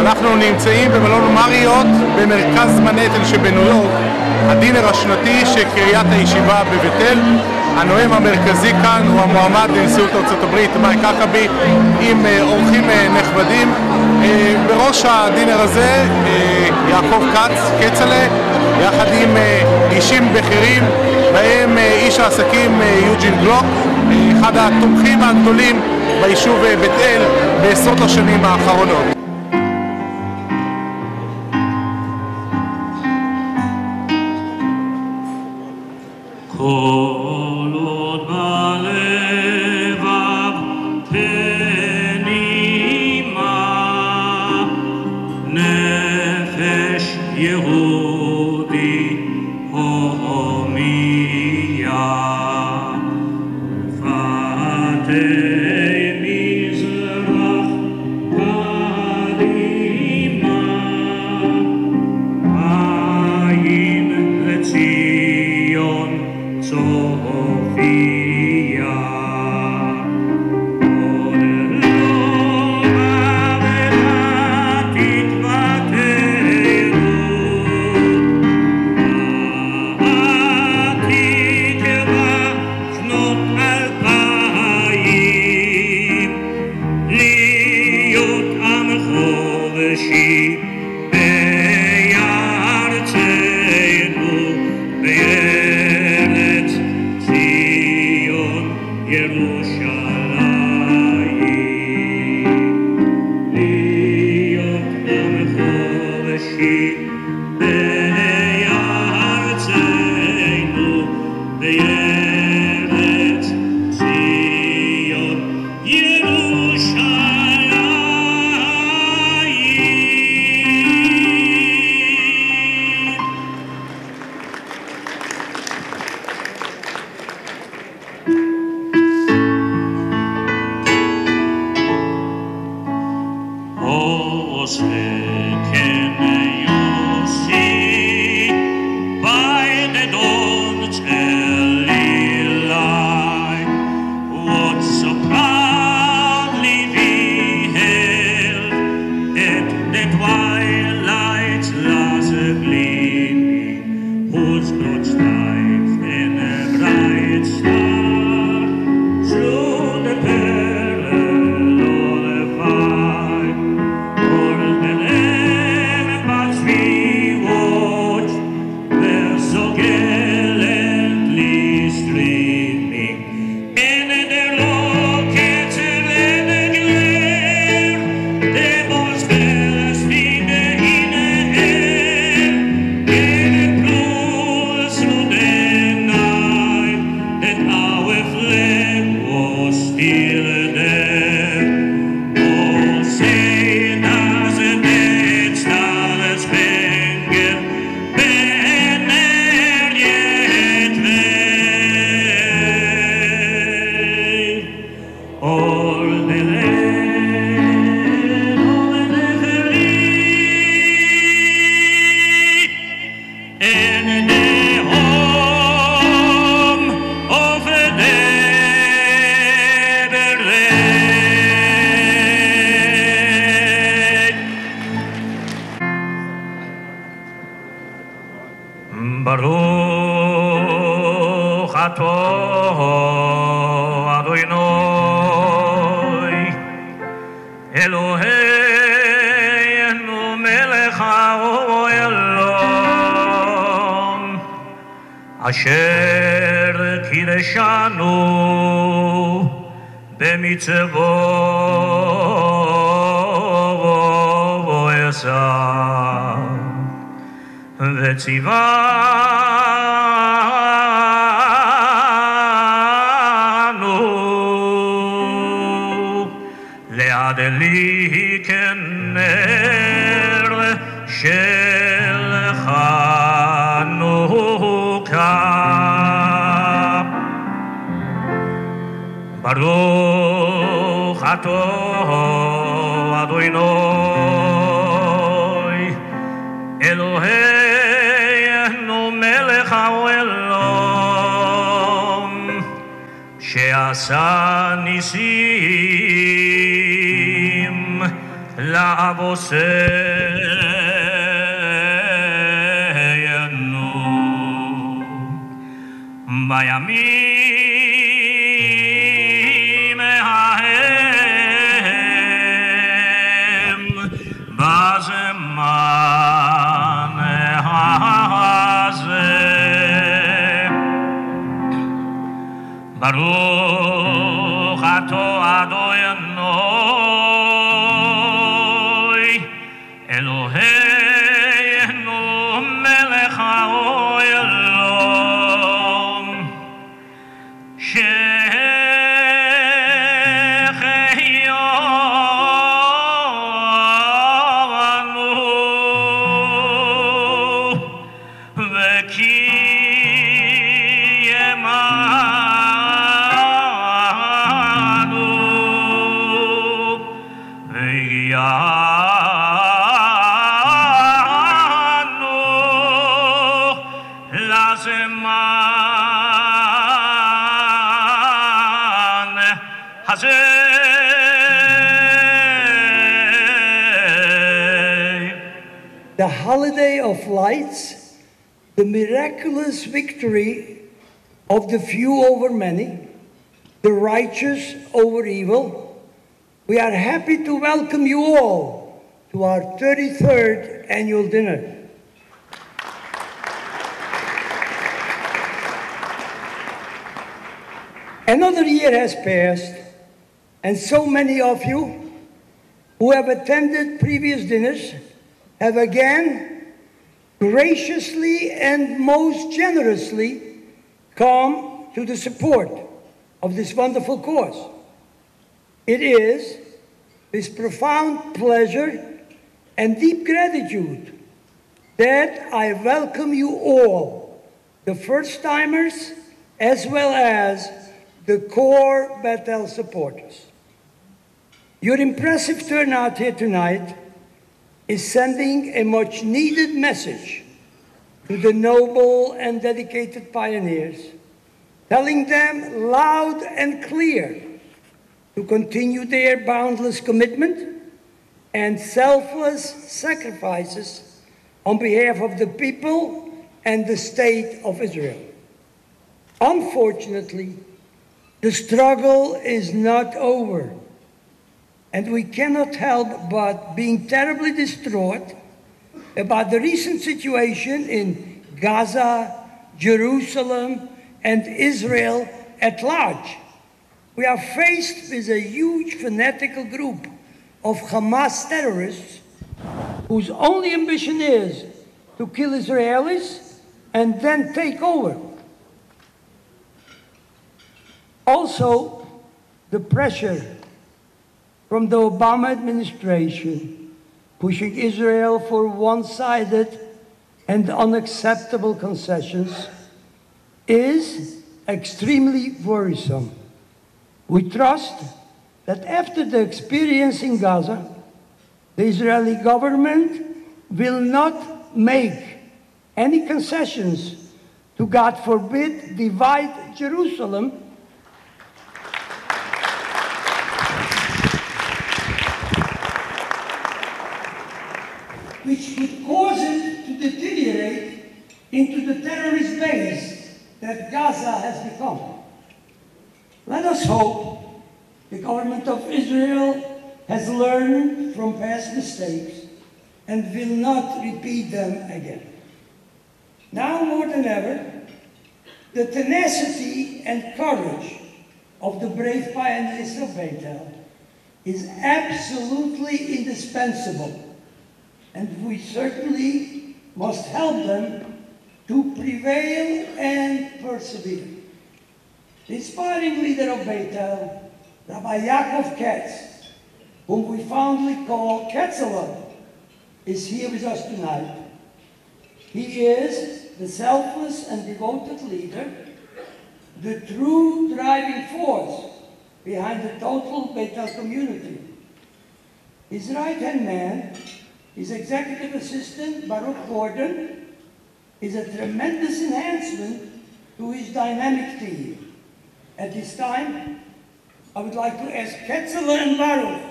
אנחנו נמצאים במלון מריוט במרכז מנהטן שבניו יורק, הדינר השנתי של קריית הישיבה בבית אל. הנואם המרכזי כאן הוא המועמד לנשיאות ארצות הברית מייק האקבי עם אורחים נכבדים. בראש הדינר הזה יעקב כצל'ה יחד עם אישים בכירים, בהם איש העסקים יוג'ין גלוק, אחד התומכים הגדולים ביישוב בית אל בעשרות השנים האחרונות. אשר קידשנו במצוותיו וציוונו להדליק נר של חנוכה. ברוך אתה אדוני אלוהינו מלך העולם שעשה ניסים לאבוסינו בימים ההם בזמן הזה ברוך אתה אדוני אלוהינו מלך העולם שהחיינו וקיימנו והגיענו לזמן הזה. The holiday of lights, the miraculous victory of the few over many, the righteous over evil. We are happy to welcome you all to our 33rd annual dinner. Another year has passed, and so many of you who have attended previous dinners have again graciously and most generously come to the support of this wonderful cause. It is with profound pleasure and deep gratitude that I welcome you all, the first-timers as well as the core Bethel supporters. Your impressive turnout here tonight is sending a much-needed message to the noble and dedicated pioneers, telling them loud and clear to continue their boundless commitment and selfless sacrifices on behalf of the people and the state of Israel. Unfortunately, the struggle is not over, and we cannot help but being terribly distraught about the recent situation in Gaza, Jerusalem, and Israel at large. We are faced with a huge fanatical group of Hamas terrorists whose only ambition is to kill Israelis and then take over. Also, the pressure from the Obama administration pushing Israel for one-sided and unacceptable concessions is extremely worrisome. We trust that after the experience in Gaza, the Israeli government will not make any concessions to, God forbid, divide Jerusalem which would cause it to deteriorate into the terrorist base that Gaza has become. Let us hope the government of Israel has learned from past mistakes and will not repeat them again. Now more than ever, the tenacity and courage of the brave pioneers of Beit is absolutely indispensable, and we certainly must help them to prevail and persevere. The inspiring leader of Beit, Rabbi Yaakov Katz, whom we fondly call Katzelon, is here with us tonight. He is the selfless and devoted leader, the true driving force behind the total Beit community. His right-hand man, his executive assistant, Baruch Gordon, is a tremendous enhancement to his dynamic team. At this time, I would like to ask Ketzler and Baruch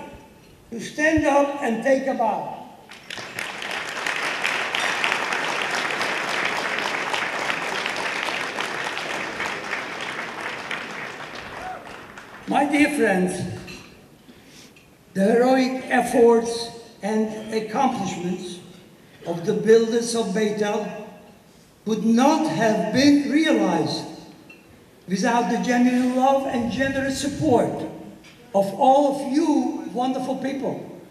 to stand up and take a bow. My dear friends, the heroic efforts and accomplishments of the builders of Beit would not have been realized without the genuine love and generous support of all of you wonderful people.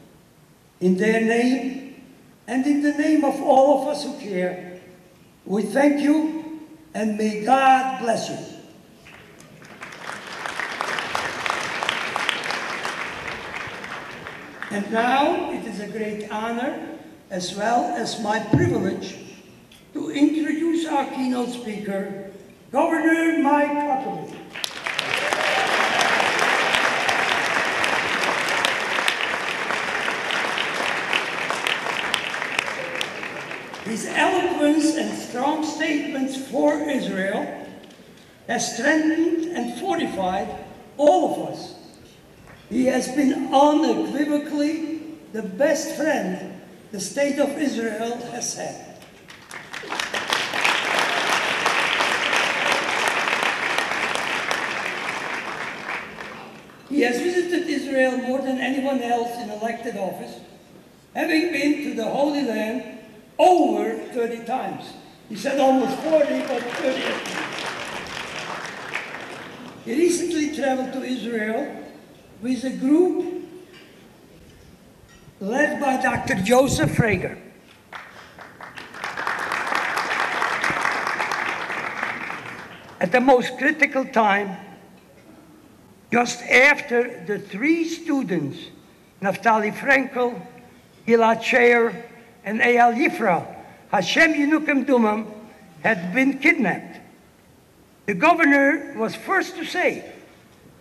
In their name and in the name of all of us who care, we thank you and may God bless you. And now it is a great honor as well as my privilege to introduce our keynote speaker, Governor Mike Huckabee. His eloquence and strong statements for Israel has strengthened and fortified all of us. He has been unequivocally the best friend the State of Israel has had. He has visited Israel more than anyone else in elected office, having been to the Holy Land over 30 times. He said almost 40, but 30 at least. He recently traveled to Israel with a group led by Dr. Joseph Frager. At the most critical time, just after the 3 students, Naftali Frankel, Gilad Shayer, and Eyal Yifra, Hashem Yinukim Dumam, had been kidnapped. The governor was first to say,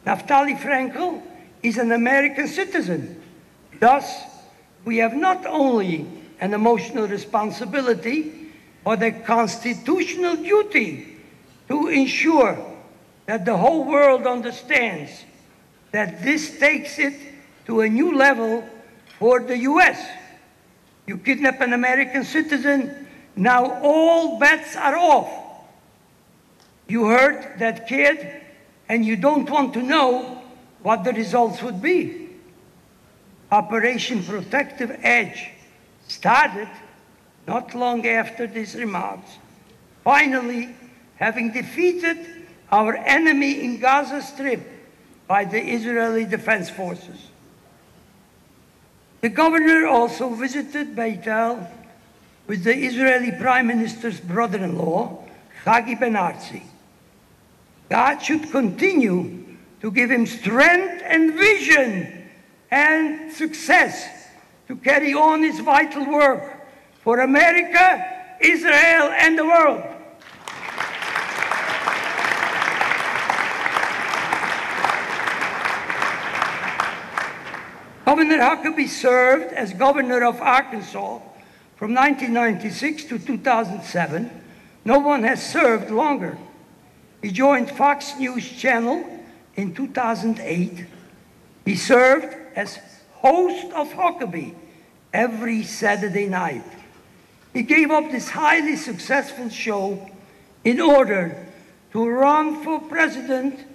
Naftali Frankel is an American citizen. Thus, we have not only an emotional responsibility, but a constitutional duty to ensure that the whole world understands that this takes it to a new level for the US. You kidnap an American citizen, now all bets are off. You hurt that kid, and you don't want to know what the results would be. Operation Protective Edge started not long after these remarks, finally having defeated our enemy in Gaza Strip by the Israeli Defense Forces. The governor also visited Beit with the Israeli Prime Minister's brother-in-law, Hagi Ben-Arzi. God should continue to give him strength and vision and success to carry on his vital work for America, Israel, and the world. Governor Huckabee served as governor of Arkansas from 1996 to 2007. No one has served longer. He joined Fox News Channel in 2008. He served as host of Huckabee every Saturday night. He gave up this highly successful show in order to run for president.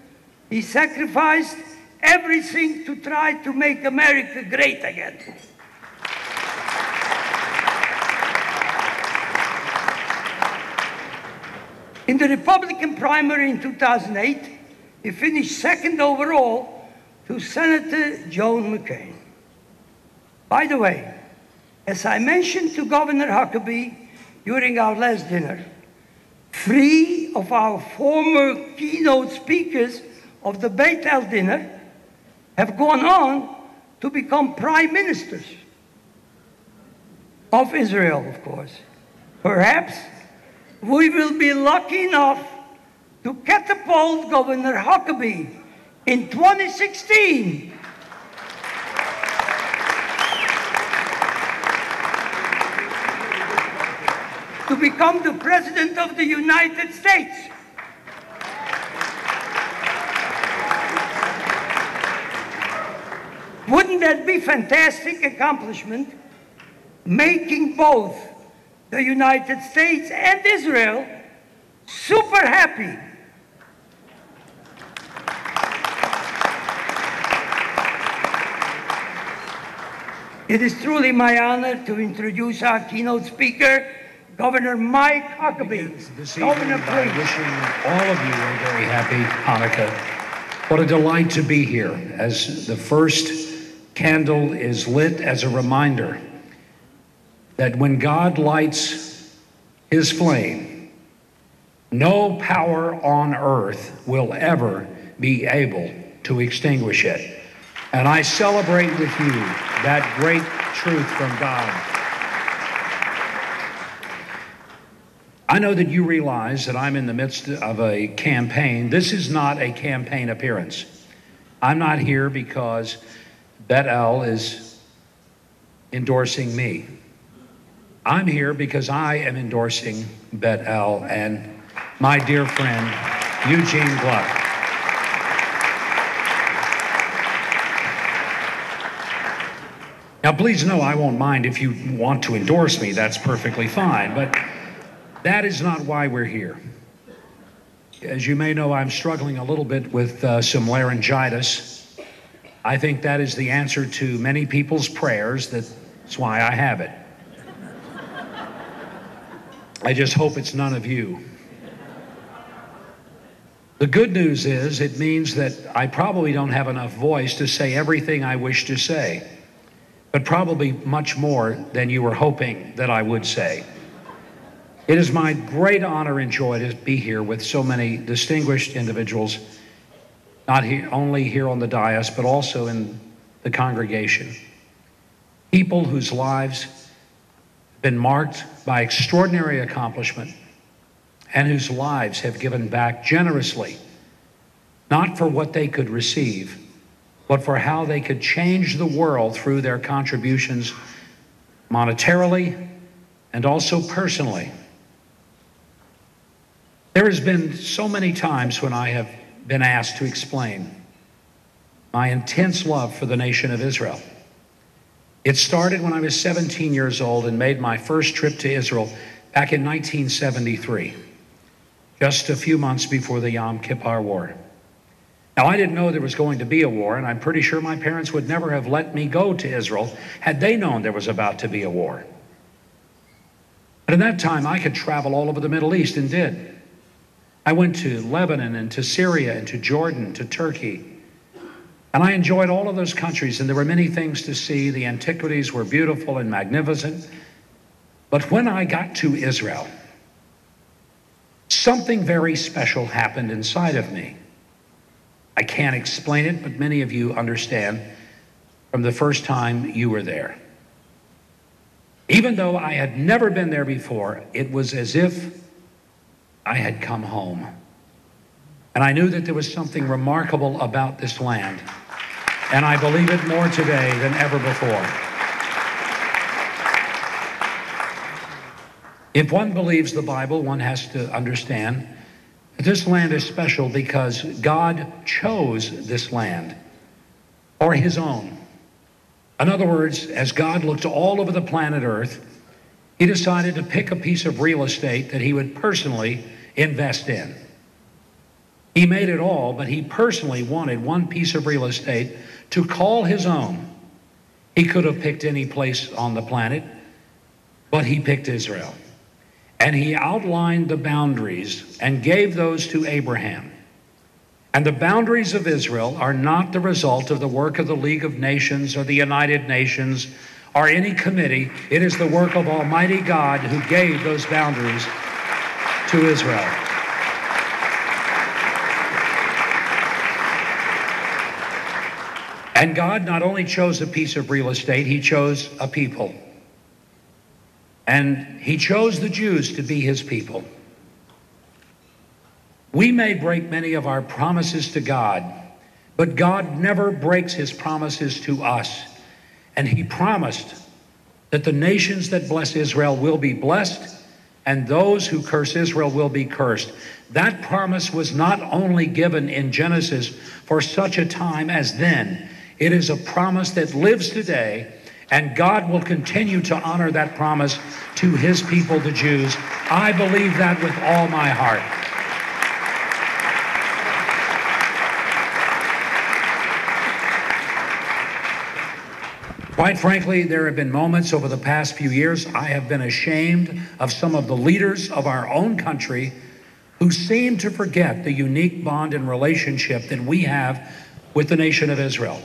He sacrificed everything to try to make America great again. In the Republican primary in 2008, he finished second overall to Senator John McCain. By the way, as I mentioned to Governor Huckabee during our last dinner, 3 of our former keynote speakers of the Beit dinner have gone on to become prime ministers of Israel, of course. Perhaps we will be lucky enough to catapult Governor Huckabee in 2016 to become the President of the United States. Wouldn't wouldn't that be fantastic accomplishment, making both the United States and Israel super happy? It is truly my honor to introduce our keynote speaker, Governor Mike Huckabee. Governor, please. Wishing all of you a very happy Hanukkah. What a delight to be here as the first candle is lit as a reminder that when God lights his flame, no power on earth will ever be able to extinguish it. And I celebrate with you that great truth from God. I know that you realize that I'm in the midst of a campaign. This is not a campaign appearance. I'm not here because Beit is endorsing me. I'm here because I am endorsing Beit and my dear friend, Eugene Gluck. Now, please know I won't mind if you want to endorse me. That's perfectly fine, but that is not why we're here. As you may know, I'm struggling a little bit with some laryngitis. I think that is the answer to many people's prayers. That's why I have it. I just hope it's none of you. The good news is it means that I probably don't have enough voice to say everything I wish to say, but probably much more than you were hoping that I would say. It is my great honor and joy to be here with so many distinguished individuals, not only here on the dais, but also in the congregation. People whose lives have been marked by extraordinary accomplishment and whose lives have given back generously, not for what they could receive, but for how they could change the world through their contributions monetarily and also personally. There has been so many times when I have been asked to explain my intense love for the nation of Israel. It started when I was 17 years old and made my first trip to Israel back in 1973, just a few months before the Yom Kippur War. Now, I didn't know there was going to be a war, and I'm pretty sure my parents would never have let me go to Israel had they known there was about to be a war. But at that time, I could travel all over the Middle East and did. I went to Lebanon and to Syria and to Jordan, to Turkey. And I enjoyed all of those countries, and there were many things to see. The antiquities were beautiful and magnificent. But when I got to Israel, something very special happened inside of me. I can't explain it, but many of you understand from the first time you were there. Even though I had never been there before, it was as if I had come home. And I knew that there was something remarkable about this land. And I believe it more today than ever before. If one believes the Bible, one has to understand that this land is special because God chose this land for his own. In other words, as God looked all over the planet Earth, he decided to pick a piece of real estate that he would personally invest in. He made it all, but he personally wanted one piece of real estate to call his own. He could have picked any place on the planet, but he picked Israel. And he outlined the boundaries and gave those to Abraham. And the boundaries of Israel are not the result of the work of the League of Nations or the United Nations or any committee. It is the work of Almighty God who gave those boundaries to Israel. And God not only chose a piece of real estate, he chose a people. And he chose the Jews to be his people. We may break many of our promises to God, but God never breaks his promises to us. And he promised that the nations that bless Israel will be blessed, and those who curse Israel will be cursed. That promise was not only given in Genesis for such a time as then. It is a promise that lives today, and God will continue to honor that promise to his people, the Jews. I believe that with all my heart. Quite frankly, there have been moments over the past few years I have been ashamed of some of the leaders of our own country who seem to forget the unique bond and relationship that we have with the nation of Israel.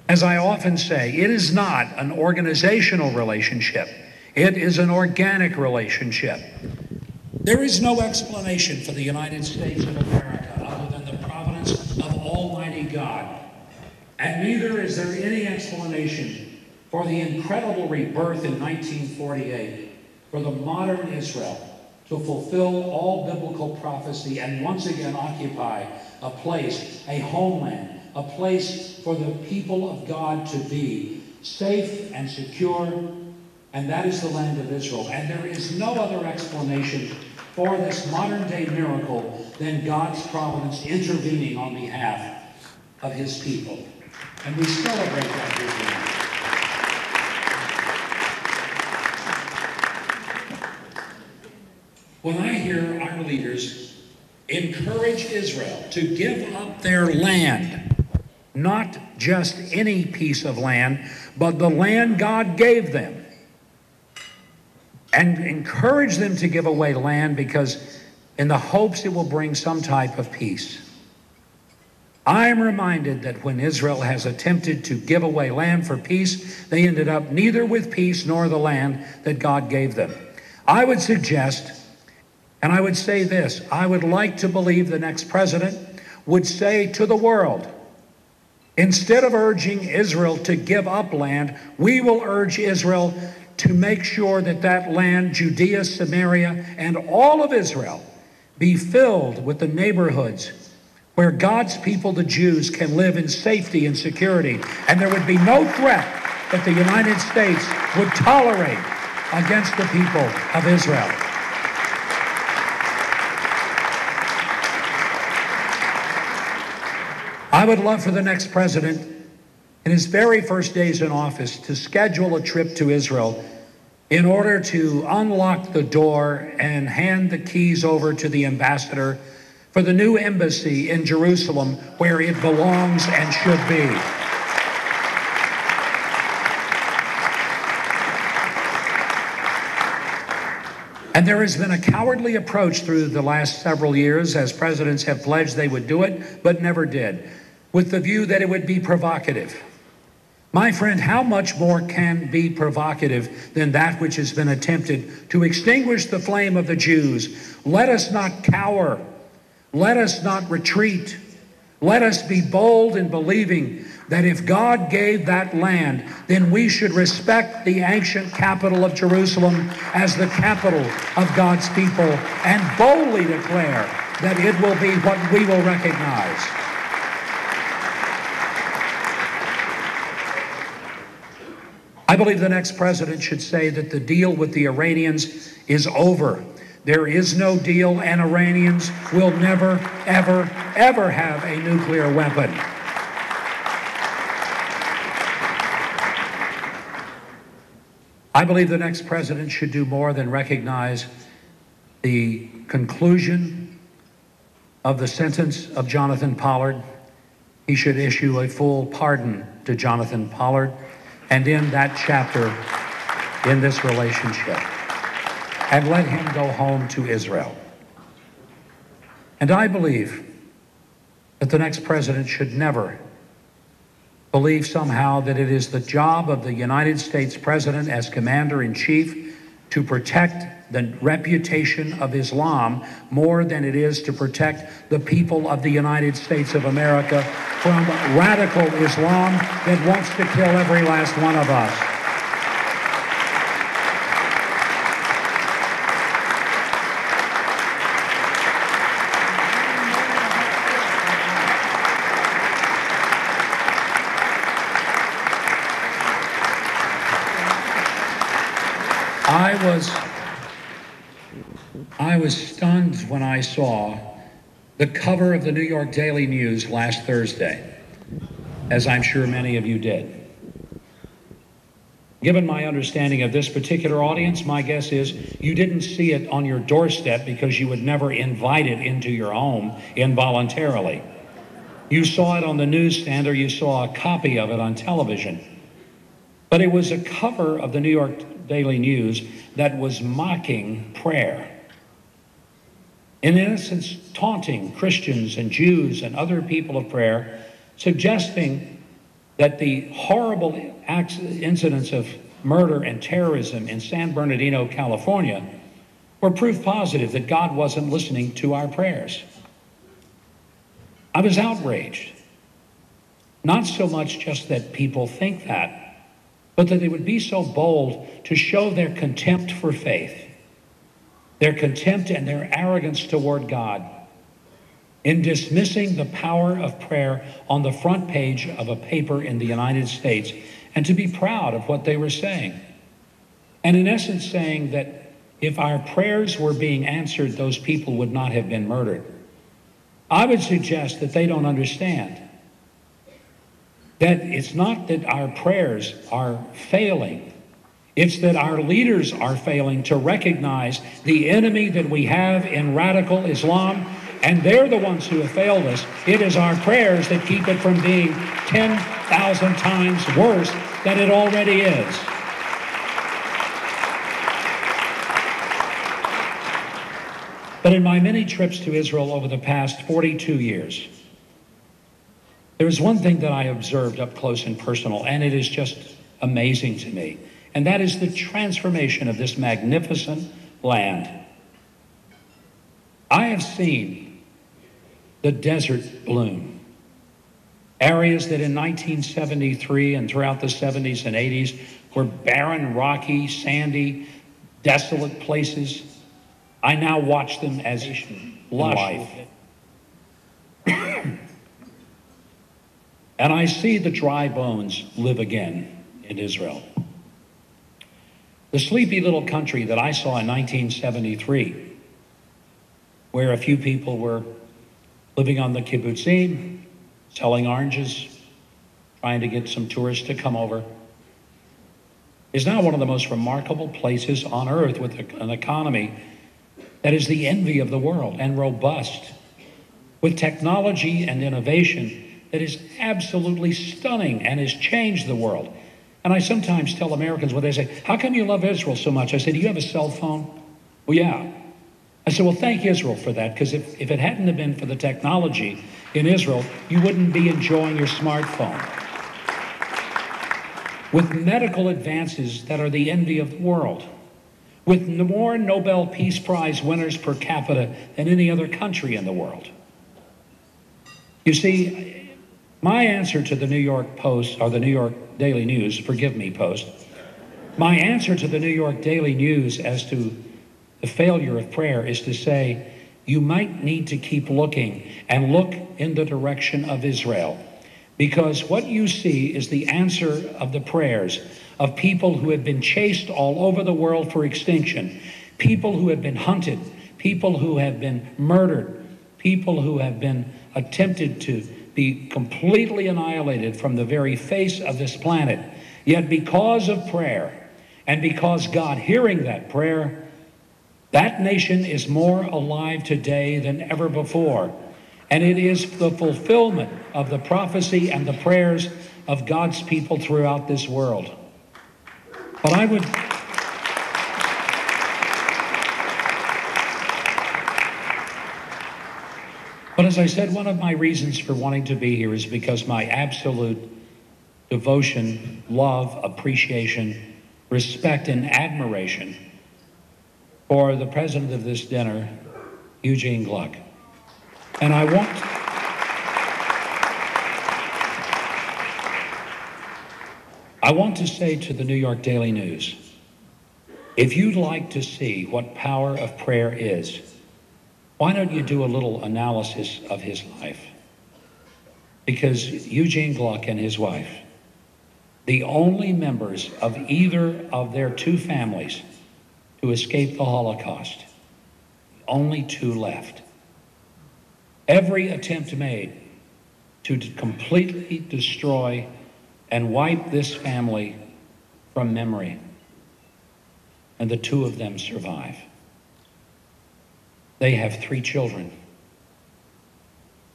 As I often say, it is not an organizational relationship. It is an organic relationship. There is no explanation for the United States of America other than the providence of Almighty God. And neither is there any explanation for the incredible rebirth in 1948 for the modern Israel to fulfill all biblical prophecy and once again occupy a place, a homeland, a place for the people of God to be safe and secure, and that is the land of Israel. And there is no other explanation for this modern-day miracle than God's providence intervening on behalf of his people. And we celebrate that with you. When I hear our leaders encourage Israel to give up their land, not just any piece of land, but the land God gave them, and encourage them to give away land because in the hopes it will bring some type of peace. I am reminded that when Israel has attempted to give away land for peace, they ended up neither with peace nor the land that God gave them. I would suggest, and I would say this, I would like to believe the next president would say to the world, instead of urging Israel to give up land, we will urge Israel to make sure that that land, Judea, Samaria, and all of Israel, be filled with the neighborhoods where God's people, the Jews, can live in safety and security, and there would be no threat that the United States would tolerate against the people of Israel. I would love for the next president, in his very first days in office, to schedule a trip to Israel in order to unlock the door and hand the keys over to the ambassador for the new embassy in Jerusalem, where it belongs and should be. And there has been a cowardly approach through the last several years, as presidents have pledged they would do it, but never did, with the view that it would be provocative. My friend, how much more can be provocative than that which has been attempted to extinguish the flame of the Jews? Let us not cower. Let us not retreat. Let us be bold in believing that if God gave that land, then we should respect the ancient capital of Jerusalem as the capital of God's people and boldly declare that it will be what we will recognize. I believe the next president should say that the deal with the Iranians is over. There is no deal, and Iranians will never, ever, ever have a nuclear weapon. I believe the next president should do more than recognize the conclusion of the sentence of Jonathan Pollard. He should issue a full pardon to Jonathan Pollard and end that chapter in this relationship, and let him go home to Israel. And I believe that the next president should never believe somehow that it is the job of the United States president as commander-in-chief to protect the reputation of Islam more than it is to protect the people of the United States of America from radical Islam that wants to kill every last one of us. I was stunned when I saw the cover of the New York Daily News last Thursday. as I'm sure many of you did. Given my understanding of this particular audience, my guess is you didn't see it on your doorstep because you would never invite it into your home involuntarily. You saw it on the newsstand or you saw a copy of it on television. But it was a cover of the New York Daily News that was mocking prayer. In essence, taunting Christians and Jews and other people of prayer, suggesting that the horrible incidents of murder and terrorism in San Bernardino, California, were proof positive that God wasn't listening to our prayers. I was outraged. Not so much just that people think that, but that they would be so bold to show their contempt for faith, their contempt and their arrogance toward God, in dismissing the power of prayer on the front page of a paper in the United States, and to be proud of what they were saying. And in essence saying that if our prayers were being answered, those people would not have been murdered. I would suggest that they don't understand that it's not that our prayers are failing. It's that our leaders are failing to recognize the enemy that we have in radical Islam, and they're the ones who have failed us. It is our prayers that keep it from being 10,000 times worse than it already is. But in my many trips to Israel over the past 42 years, there is one thing that I observed up close and personal, and it is just amazing to me, and that is the transformation of this magnificent land. I have seen the desert bloom. Areas that in 1973 and throughout the 70s and 80s were barren, rocky, sandy, desolate places, I now watch them as lush. And I see the dry bones live again in Israel. The sleepy little country that I saw in 1973, where a few people were living on the kibbutzim, selling oranges, trying to get some tourists to come over, is now one of the most remarkable places on earth, with an economy that is the envy of the world and robust, with technology and innovation that is absolutely stunning and has changed the world. And I sometimes tell Americans when they say, how come you love Israel so much? I say, do you have a cell phone? Well, yeah. I said, well, thank Israel for that, because if it hadn't have been for the technology in Israel, you wouldn't be enjoying your smartphone. With medical advances that are the envy of the world, with more Nobel Peace Prize winners per capita than any other country in the world. You see, my answer to the New York Post, or the New York Daily News, forgive me, Post, my answer to the New York Daily News as to the failure of prayer is to say, you might need to keep looking and look in the direction of Israel, because what you see is the answer of the prayers of people who have been chased all over the world for extinction, people who have been hunted, people who have been murdered, people who have been attempted to be completely annihilated from the very face of this planet. Yet because of prayer, and because God hearing that prayer, that nation is more alive today than ever before. And it is the fulfillment of the prophecy and the prayers of God's people throughout this world. But I would... But as I said, one of my reasons for wanting to be here is because my absolute devotion, love, appreciation, respect, and admiration for the president of this dinner, Eugene Gluck. And I want to say to the New York Daily News, if you'd like to see what power of prayer is, why don't you do a little analysis of his life? Because Eugene Gluck and his wife, the only members of either of their two families to escape the Holocaust, only two left. Every attempt made to completely destroy and wipe this family from memory. And the two of them survive. They have 3 children.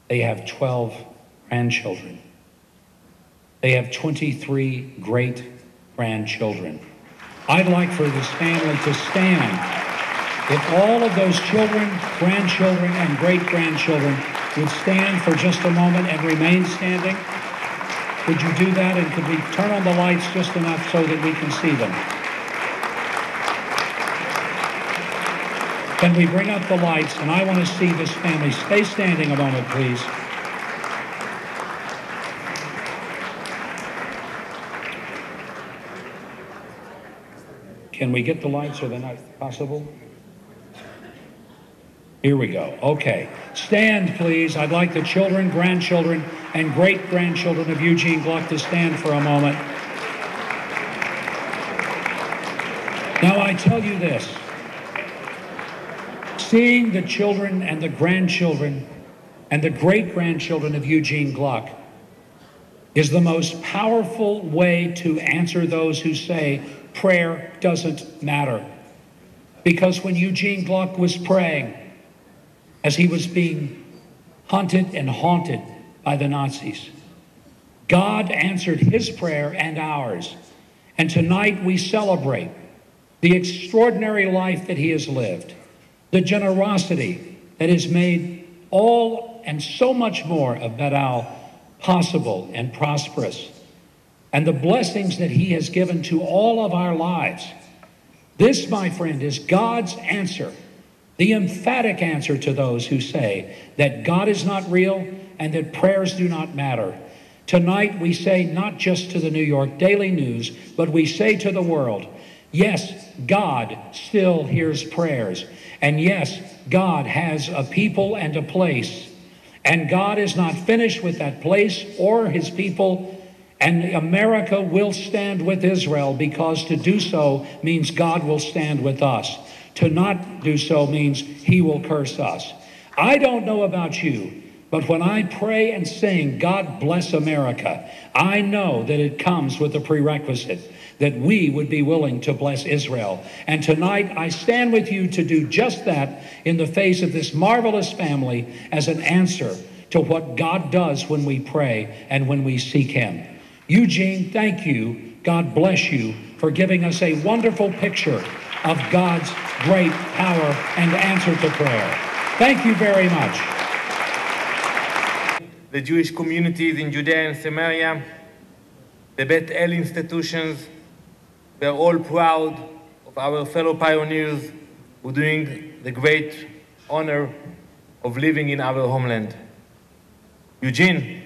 They have 12 grandchildren. They have 23 great-grandchildren. I'd like for this family to stand. If all of those children, grandchildren, and great-grandchildren would stand for just a moment and remain standing, would you do that? And could we turn on the lights just enough so that we can see them? Can we bring up the lights? And I want to see this family. Stay standing a moment, please. Can we get the lights? Are they not possible? Here we go. Okay. Stand, please. I'd like the children, grandchildren, and great-grandchildren of Eugene Gluck to stand for a moment. Now, I tell you this. Seeing the children and the grandchildren and the great-grandchildren of Eugene Gluck is the most powerful way to answer those who say prayer doesn't matter. Because when Eugene Gluck was praying, as he was being hunted and haunted by the Nazis, God answered his prayer and ours. And tonight we celebrate the extraordinary life that he has lived, the generosity that has made all and so much more of Bet-El possible and prosperous, and the blessings that he has given to all of our lives. This, my friend, is God's answer, the emphatic answer to those who say that God is not real and that prayers do not matter. Tonight we say not just to the New York Daily News, but we say to the world, yes, God still hears prayers. And yes, God has a people and a place. And God is not finished with that place or his people. And America will stand with Israel, because to do so means God will stand with us. To not do so means he will curse us. I don't know about you, but when I pray and sing, God bless America, I know that it comes with a prerequisite, that we would be willing to bless Israel. And tonight I stand with you to do just that in the face of this marvelous family as an answer to what God does when we pray and when we seek him. Eugene, thank you. God bless you for giving us a wonderful picture of God's great power and answer to prayer. Thank you very much. The Jewish communities in Judea and Samaria, the Beit-El institutions, we are all proud of our fellow pioneers who are doing the great honor of living in our homeland. Eugene,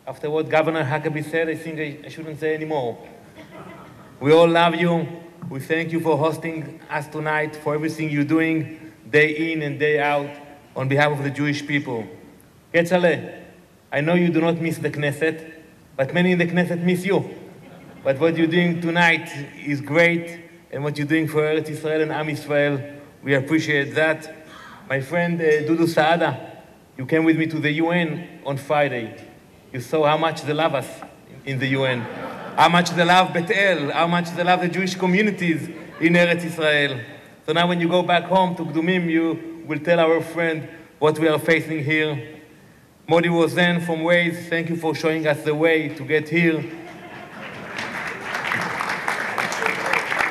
after what Governor Huckabee said, I think I shouldn't say anymore. We all love you. We thank you for hosting us tonight, for everything you're doing day in and day out on behalf of the Jewish people. Ketzale, I know you do not miss the Knesset, but many in the Knesset miss you. But what you're doing tonight is great, and what you're doing for Eretz Israel and Am Yisrael, we appreciate that. My friend Dudu Saada, you came with me to the UN on Friday. You saw how much they love us in the UN, how much they love Bet-El, how much they love the Jewish communities in Eretz Israel. So now when you go back home to Kdumim, you will tell our friend what we are facing here. Modi Rosen from Waze, thank you for showing us the way to get here.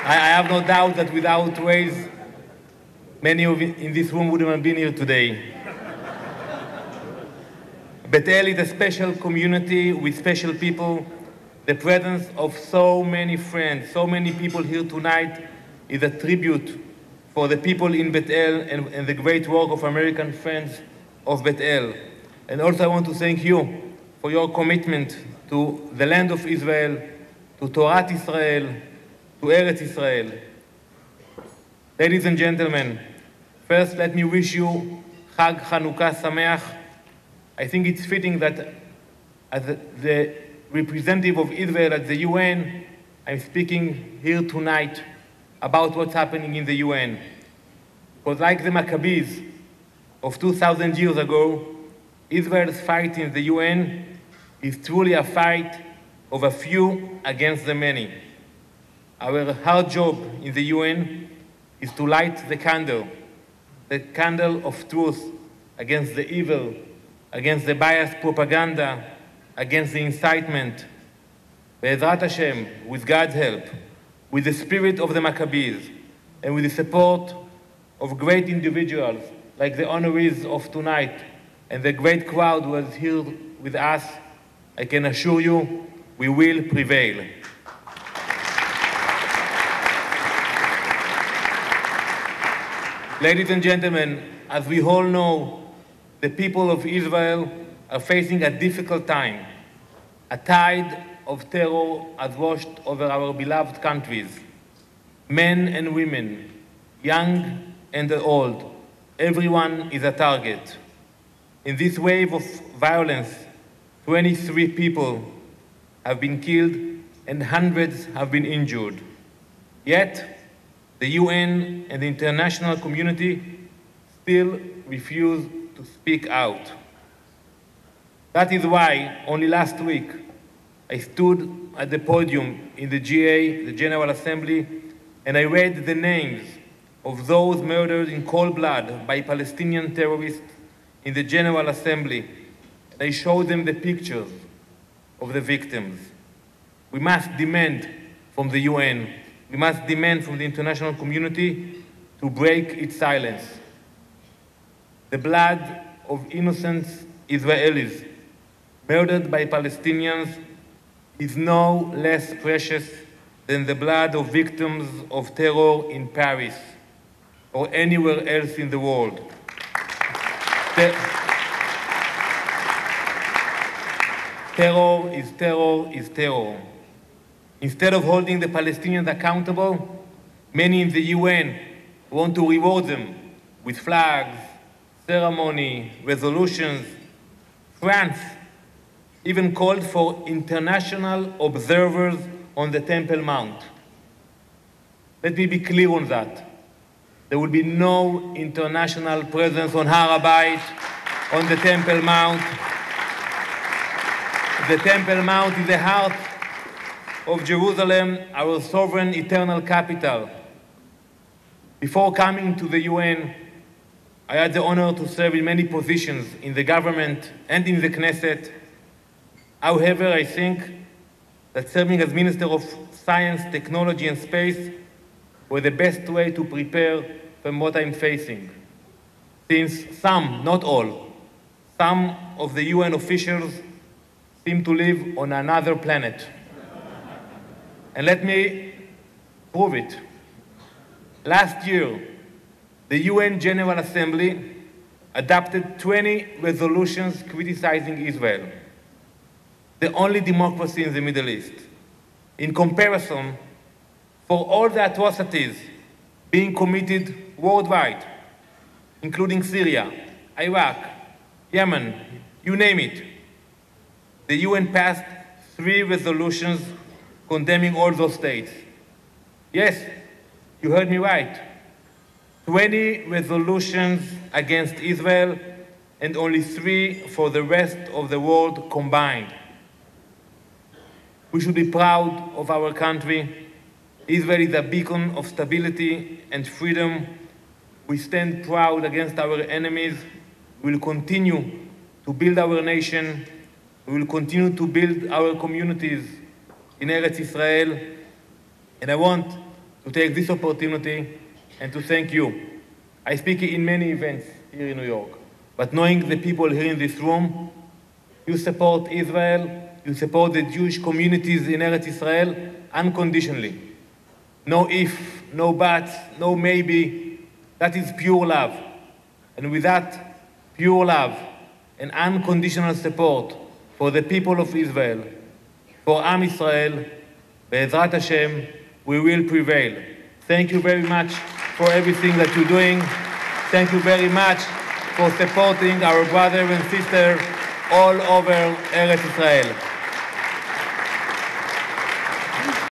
I have no doubt that without Waze, many of you in this room wouldn't have been here today. Bet-El is a special community with special people. The presence of so many friends, so many people here tonight is a tribute for the people in Bet-El and the great work of American Friends of Bet-El. And also I want to thank you for your commitment to the land of Israel, to Torah Israel, to Eretz Israel. Ladies and gentlemen, first let me wish you Chag Chanukah Sameach. I think it's fitting that as the representative of Israel at the UN, I'm speaking here tonight about what's happening in the UN. Because like the Maccabees of 2,000 years ago, Israel's fight in the UN is truly a fight of a few against the many. Our hard job in the UN is to light the candle of truth against the evil, against the biased propaganda, against the incitement. Be'ezrat Hashem, with God's help, with the spirit of the Maccabees, and with the support of great individuals like the honorees of tonight and the great crowd who is here with us, I can assure you we will prevail. Ladies and gentlemen, as we all know, the people of Israel are facing a difficult time. A tide of terror has washed over our beloved countries. Men and women, young and old, everyone is a target. In this wave of violence, 23 people have been killed and hundreds have been injured. Yet, the UN and the international community still refuse to speak out. That is why, only last week, I stood at the podium in the GA, the General Assembly, and I read the names of those murdered in cold blood by Palestinian terrorists in the General Assembly. And I showed them the pictures of the victims. We must demand from the UN, we must demand from the international community to break its silence. The blood of innocent Israelis murdered by Palestinians is no less precious than the blood of victims of terror in Paris or anywhere else in the world. Terror is terror is terror. Instead of holding the Palestinians accountable, many in the UN want to reward them with flags, ceremony, resolutions. France even called for international observers on the Temple Mount. Let me be clear on that. There will be no international presence on Har HaBayit, on the Temple Mount. The Temple Mount is the heart of Jerusalem, our sovereign eternal capital. Before coming to the UN, I had the honor to serve in many positions in the government and in the Knesset. However, I think that serving as Minister of Science, Technology and Space was the best way to prepare for what I'm facing. Since some, not all, some of the UN officials seem to live on another planet. And let me prove it. Last year, the UN General Assembly adopted 20 resolutions criticizing Israel, the only democracy in the Middle East. In comparison, for all the atrocities being committed worldwide, including Syria, Iraq, Yemen, you name it, the UN passed 3 resolutions condemning all those states. Yes, you heard me right. 20 resolutions against Israel and only 3 for the rest of the world combined. We should be proud of our country. Israel is a beacon of stability and freedom. We stand proud against our enemies. We will continue to build our nation. We will continue to build our communities in Eretz Israel. And I want to take this opportunity and to thank you. I speak in many events here in New York, but knowing the people here in this room, you support Israel, you support the Jewish communities in Eretz Israel unconditionally. No if, no buts, no maybe. That is pure love. And with that pure love and unconditional support for the people of Israel, for Am Israel, Be'ezrat Hashem, we will prevail. Thank you very much for everything that you're doing. Thank you very much for supporting our brother and sister all over Eretz Israel.